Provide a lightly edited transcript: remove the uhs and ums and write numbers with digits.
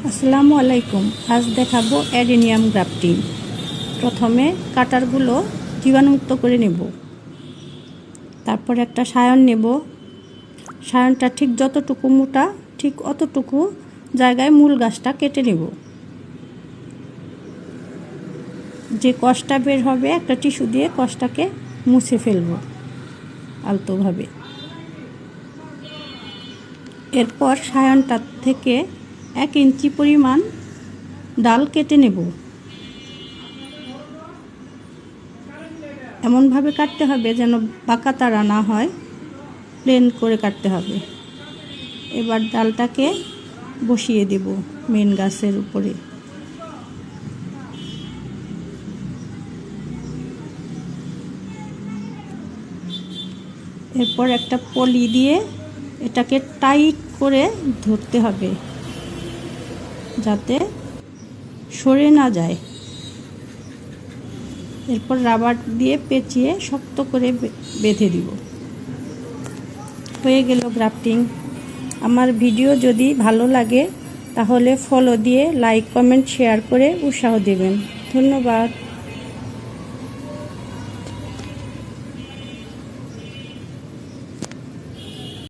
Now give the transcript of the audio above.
আসসালামু আলাইকুম। আজ দেখাবো অ্যাডেনিয়াম গ্রাফটিং। প্রথমে কাটারগুলো জীবাণুমুক্ত করে নেব। তারপর একটা সায়ন নেব। সায়নটা ঠিক যতটুকু মোটা ঠিক অতটুকু জায়গায় মূল গাছটা কেটে নেব। যে কষটা বের হবে একটা টিস্যু দিয়ে কষটাকে মুছে ফেলব আলতোভাবে। এরপর সায়নটা থেকে 1 ইঞ্চি পরিমাণ ডাল কেটে নেব। এমনভাবে কাটতে হবে যেন বাঁকা তারা না হয়, প্লেন করে কাটতে হবে। এবার ডালটাকে বসিয়ে দেব মেন গাছের উপরে। এরপর একটা পলি দিয়ে এটাকে টাইট করে ধরতে হবে যাতে সরে না যায়। এরপর রাবার দিয়ে পেঁচিয়ে শক্ত করে বেঁধে দিব। হয়ে গেল গ্রাফটিং। আমার ভিডিও যদি ভালো লাগে তাহলে ফলো দিয়ে লাইক, কমেন্ট, শেয়ার করে উৎসাহ দেবেন। ধন্যবাদ।